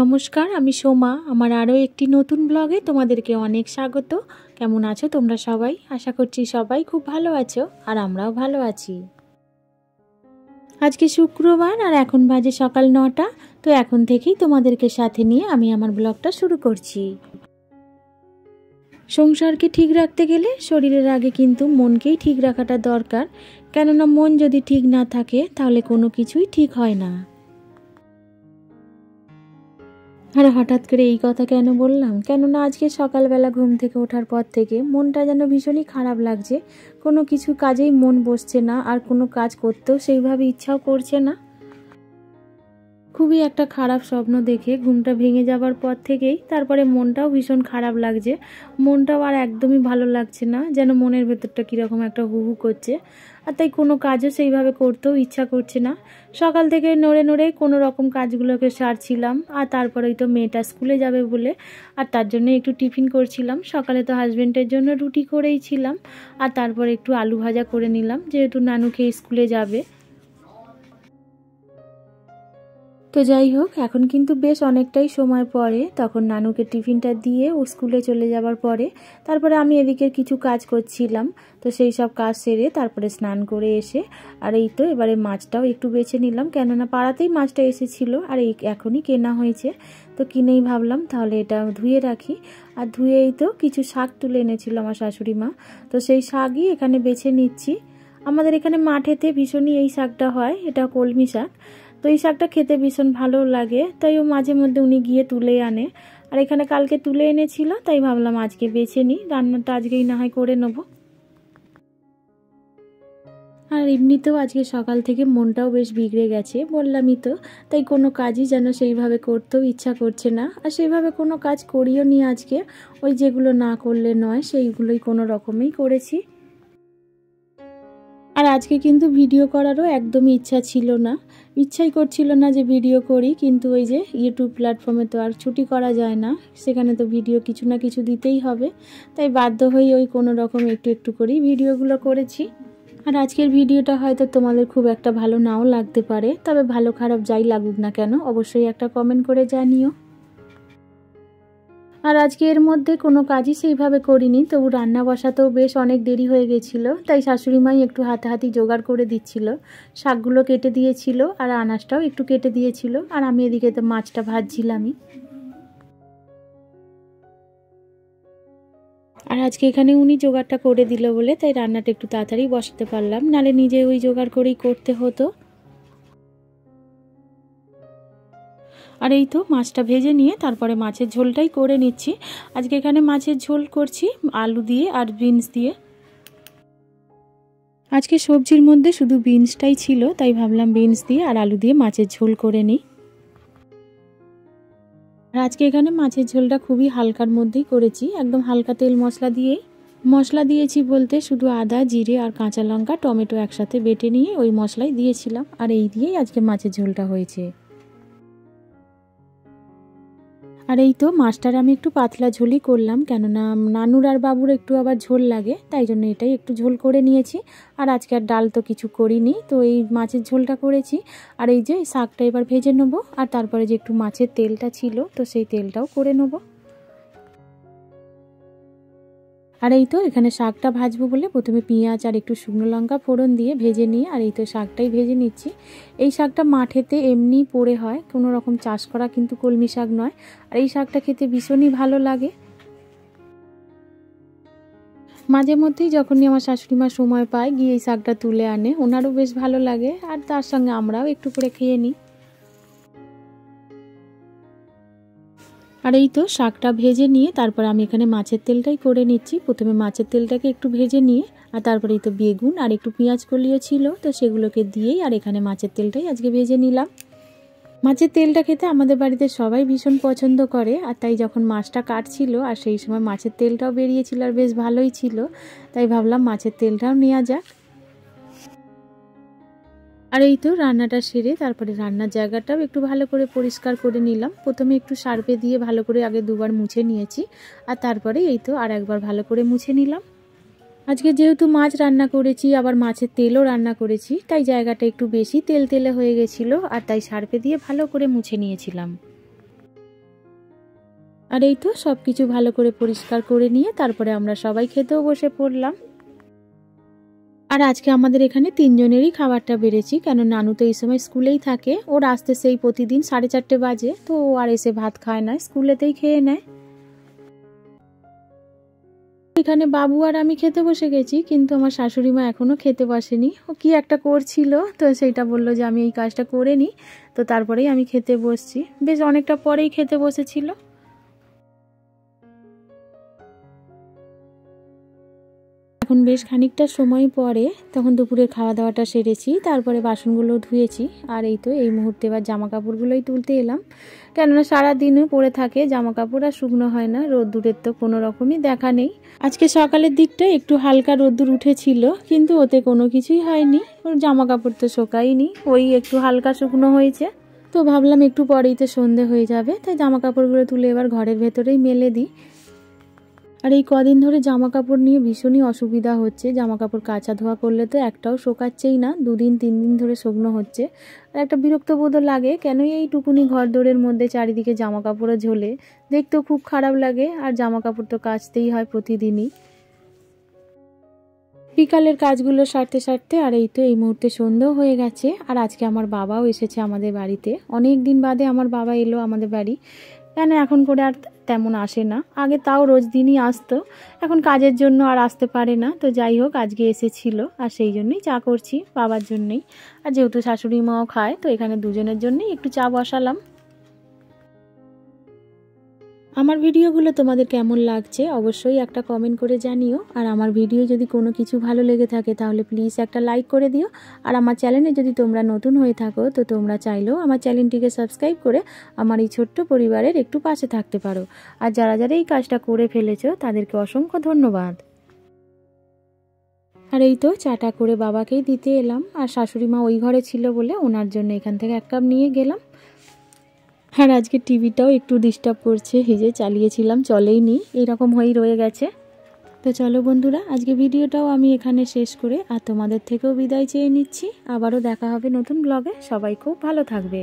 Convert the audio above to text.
নমস্কার, আমি সোমা। আমার আরও একটি নতুন ব্লগে তোমাদেরকে অনেক স্বাগত। কেমন আছো তোমরা সবাই? আশা করছি সবাই খুব ভালো আছো, আর আমরাও ভালো আছি। আজকে শুক্রবার আর এখন বাজে সকাল 9টা। তো এখন থেকেই তোমাদেরকে সাথে নিয়ে আমি আমার ব্লগটা শুরু করছি। সংসারকে ঠিক রাখতে গেলে শরীরের আগে কিন্তু মনকেই ঠিক রাখাটা দরকার, কেননা মন যদি ঠিক না থাকে তাহলে কোনো কিছুই ঠিক হয় না। আর হঠাৎ করে এই কথা কেন বললাম, কেননা আজকে সকালবেলা ঘুম থেকে ওঠার পর থেকে মনটা যেন ভীষণই খারাপ লাগছে। কোনো কিছু কাজেই মন বসছে না, আর কোনো কাজ করতেও সেইভাবে ইচ্ছাও করছে না। খুবই একটা খারাপ স্বপ্ন দেখে ঘুমটা ভেঙে যাবার পর থেকেই তারপরে মনটাও ভীষণ খারাপ লাগছে। মনটাও আর একদমই ভালো লাগছে না, যেন মনের ভেতরটা কীরকম একটা হু হু করছে। আর তাই কোনো কাজও সেইভাবে করতেও ইচ্ছা করছে না। সকাল থেকে নড়ে নড়ে কোনো রকম কাজগুলোকে সারছিলাম, আর তারপরেই তো মেয়েটা স্কুলে যাবে বলে আর তার জন্য একটু টিফিন করছিলাম। সকালে তো হাজব্যান্ডের জন্য রুটি করেই ছিলাম, আর তারপরে একটু আলু ভাজা করে নিলাম, যেহেতু নানু খেয়ে স্কুলে যাবে। তো যাই হোক, এখন কিন্তু বেশ অনেকটাই সময় পরে, তখন নানুকে টিফিনটা দিয়ে ও স্কুলে চলে যাবার পরে তারপরে আমি এদিকে কিছু কাজ করছিলাম। তো সেই সব কাজ সেরে তারপরে স্নান করে এসে আর এই তো এবারে মাছটাও একটু বেছে নিলাম, কেননা পাড়াতেই মাছটা এসেছিলো আর এই এখনই কেনা হয়েছে। তো কিনেই ভাবলাম তাহলে এটা ধুয়ে রাখি। আর ধুয়েই তো কিছু শাক তুলে এনেছিল আমার শাশুড়ি মা, তো সেই শাকই এখানে বেছে নিচ্ছি। আমাদের এখানে মাঠেতে ভীষণই এই শাকটা হয়, এটা কলমি শাক। তো এই শাকটা খেতে ভীষণ ভালো লাগে, তাই ও মাঝে মধ্যে উনি গিয়ে তুলে আনে। আর এখানে কালকে তুলে এনেছিল, তাই ভাবলাম আজকে বেছে নিই, রান্নাটা আজকেই না হয় করে নেব। আর এমনিতেও আজকে সকাল থেকে মনটাও বেশ বিগড়ে গেছে, বললামই তো। তাই কোনো কাজই যেন সেইভাবে করতেও ইচ্ছা করছে না, আর সেইভাবে কোনো কাজ করিও নি আজকে। ওই যেগুলো না করলে নয় সেইগুলোই কোনো রকমেই করেছি। আর আজকে কিন্তু ভিডিও করারও একদমই ইচ্ছা ছিল না, ইচ্ছাই করছিল না যে ভিডিও করি, কিন্তু ওই যে ইউটিউব প্ল্যাটফর্মে তো আর ছুটি করা যায় না, সেখানে তো ভিডিও কিছু না কিছু দিতেই হবে। তাই বাধ্য হয়ে ওই কোনো রকম একটু একটু করেই ভিডিওগুলো করেছি। আর আজকের ভিডিওটা হয়তো তোমাদের খুব একটা ভালো নাও লাগতে পারে, তবে ভালো খারাপ যাই লাগুক না কেন অবশ্যই একটা কমেন্ট করে জানিও। আর আজকে এর মধ্যে কোনো কাজই সেইভাবে করিনি, তবু রান্না বসাতেও বেশ অনেক দেরি হয়ে গেছিলো, তাই শাশুড়ি মাই একটু হাতাহাতি জোগাড় করে দিচ্ছিল। শাকগুলো কেটে দিয়েছিল আর আনাজটাও একটু কেটে দিয়েছিল, আর আমি এদিকে তো মাছটা ভাজছিলামই। আর আজকে এখানে উনি জোগাড়টা করে দিল বলে তাই রান্নাটা একটু তাড়াতাড়ি বসাতে পারলাম, নালে নিজে ওই জোগাড় করেই করতে হতো। আর এই তো মাছটা ভেজে নিয়ে তারপরে মাছের ঝোলটাই করে নিচ্ছি। আজকে এখানে মাছের ঝোল করছি আলু দিয়ে আর বিনস দিয়ে। আজকে সবজির মধ্যে শুধু বিনসটাই ছিল, তাই ভাবলাম বিনস দিয়ে আর আলু দিয়ে মাছের ঝোল করে নিই। আর আজকে এখানে মাছের ঝোলটা খুবই হালকার মধ্যেই করেছি, একদম হালকা তেল মশলা দিয়েই। মশলা দিয়েছি বলতে শুধু আদা, জিরে আর কাঁচা লঙ্কা, টমেটো একসাথে বেটে নিয়ে ওই মশলাই দিয়েছিলাম, আর এই দিয়েই আজকে মাছের ঝোলটা হয়েছে। আর এই তো মাছটার আমি একটু পাতলা ঝোলই করলাম, কেননা নানুর আর বাবুর একটু আবার ঝোল লাগে, তাই জন্য এটাই একটু ঝোল করে নিয়েছি। আর আজকে আর ডাল তো কিছু করিনি, তো এই মাছের ঝোলটা করেছি। আর এই যে শাকটা এবার ভেজে নেবো, আর তারপরে যে একটু মাছের তেলটা ছিল তো সেই তেলটাও করে নেবো। আর এই তো এখানে শাকটা ভাজবো বলে প্রথমে পেঁয়াজ আর একটু শুকনো লঙ্কা ফোড়ন দিয়ে ভেজে নিয়ে আর এই তো শাকটাই ভেজে নিচ্ছি। এই শাকটা মাঠেতে এমনি পড়ে হয়, কোনো রকম চাষ করা কিন্তু কলমি শাক নয়। আর এই শাকটা খেতে ভীষণই ভালো লাগে। মাঝে মধ্যেই যখনই আমার শাশুড়ি মা সময় পায় গিয়ে এই শাকটা তুলে আনে, ওনারও বেশ ভালো লাগে, আর তার সঙ্গে আমরাও একটু করে খেয়ে নিই। আর এই তো শাকটা ভেজে নিয়ে তারপর আমি এখানে মাছের তেলটাই করে নিচ্ছি। প্রথমে মাছের তেলটাকে একটু ভেজে নিয়ে আর তারপরে এই তো বেগুন আর একটু পেঁয়াজ কলিও ছিল, তো সেগুলোকে দিয়েই আর এখানে মাছের তেলটাই আজকে ভেজে নিলাম। মাছের তেলটা খেতে আমাদের বাড়িতে সবাই ভীষণ পছন্দ করে, আর তাই যখন মাছটা কাটছিল আর সেই সময় মাছের তেলটাও বেরিয়েছিল আর বেশ ভালোই ছিল, তাই ভাবলাম মাছের তেলটাও নেওয়া যাক। আর এই তো রান্নাটা সেরে তারপরে রান্নার জায়গাটাও একটু ভালো করে পরিষ্কার করে নিলাম। প্রথমে একটু সার্ফে দিয়ে ভালো করে আগে দুবার মুছে নিয়েছি, আর তারপরে এই তো আর একবার ভালো করে মুছে নিলাম। আজকে যেহেতু মাছ রান্না করেছি আবার মাছের তেলও রান্না করেছি, তাই জায়গাটা একটু বেশি তেল তেলে হয়ে গেছিলো, আর তাই সার্ফে দিয়ে ভালো করে মুছে নিয়েছিলাম। আর এই তো সব কিছু ভালো করে পরিষ্কার করে নিয়ে তারপরে আমরা সবাই খেতেও বসে পড়লাম। আর আজকে আমাদের এখানে 3 জনেরই খাবারটা বেড়েছি, কেন নানু তো এই সময় স্কুলেই থাকে, ওর আসতে সেই প্রতিদিন 4:30 বাজে, তো ও আর এসে ভাত খায় না, স্কুলেতেই খেয়ে নেয়। এখানে বাবু আর আমি খেতে বসে গেছি, কিন্তু আমার শাশুড়ি মা এখনও খেতে বসেনি, ও কি একটা করছিল, তো সেইটা বললো যে আমি এই কাজটা করে নিই, তো তারপরেই আমি খেতে বসছি। বেশ অনেকটা পরেই খেতে বসেছিল। এখন বেশ খানিকটা সময় পরে তখন দুপুরের খাওয়া দাওয়াটা সেরেছি, তারপরে বাসনগুলো ধুয়েছি। আর এই তো এই মুহূর্তে এবার জামা কাপড়গুলোই তুলতে এলাম, কেননা সারাদিনও পরে থাকে জামা কাপড়, আর শুকনো হয় না, রোদ্দুরের তো কোনো রকমই দেখা নেই। আজকে সকালের দিকটা একটু হালকা রোদ্দুর উঠেছিল, কিন্তু ওতে কোনো কিছুই হয়নি, ওর জামা কাপড় তো শোকায়নি, ওই একটু হালকা শুকনো হয়েছে। তো ভাবলাম একটু পরেই তো সন্ধে হয়ে যাবে, তাই জামা কাপড়গুলো তুলে এবার ঘরের ভেতরেই মেলে দিই। আর এই কদিন ধরে জামা কাপড় নিয়ে ভীষণই অসুবিধা হচ্ছে, জামা কাপড় কাচা ধোয়া করলে তো একটাও শোকাচ্ছেই না, 2 দিন 3 দিন ধরে শুকনো হচ্ছে। আর একটা বিরক্তবোধও লাগে, কেন এইটুকুনি ঘর দোরের মধ্যে চারিদিকে জামা কাপড়ও ঝোলে, দেখতেও খুব খারাপ লাগে, আর জামা কাপড় তো কাচতেই হয় প্রতিদিনই। বিকালের কাজগুলো সারতে সারতে আর এই তো এই মুহূর্তে সন্ধ্যাও হয়ে গেছে। আর আজকে আমার বাবাও এসেছে আমাদের বাড়িতে, অনেক দিন বাদে আমার বাবা এলো আমাদের বাড়ি, কেন এখন করে আর তেমন আসে না, আগে তাও রোজ দিনই আসতো, এখন কাজের জন্য আর আসতে পারে না। তো যাই হোক আজকে এসেছিল, আর সেই জন্যই চা করছি বাবার জন্যই, আর যেহেতু শাশুড়ি মাও খায়, তো এখানে দুজনের জন্যই একটু চা বসালাম। আমার ভিডিওগুলো তোমাদের কেমন লাগছে অবশ্যই একটা কমেন্ট করে জানিও, আর আমার ভিডিও যদি কোনো কিছু ভালো লেগে থাকে তাহলে প্লিজ একটা লাইক করে দিও। আর আমার চ্যানেলে যদি তোমরা নতুন হয়ে থাকো, তো তোমরা চাইলেও আমার চ্যানেলটিকে সাবস্ক্রাইব করে আমার এই ছোট্ট পরিবারের একটু পাশে থাকতে পারো। আর যারা যারা এই কাজটা করে ফেলেছো তাদেরকে অসংখ্য ধন্যবাদ। আর এই তো চাটা করে বাবাকেই দিতে এলাম, আর শাশুড়ি মা ওই ঘরে ছিল বলে ওনার জন্য এখান থেকে 1 কাপ নিয়ে গেলাম। আর আজকে টিভিটাও একটু ডিস্টার্ব করছে, এই যে চালিয়েছিলাম চলেই নি, এরকম হয়েই রয়ে গেছে। তো চলো বন্ধুরা, আজকে ভিডিওটাও আমি এখানে শেষ করে আর তোমাদের থেকেও বিদায় চেয়ে নিচ্ছি। আবারও দেখা হবে নতুন ব্লগে, সবাই খুব ভালো থাকবে।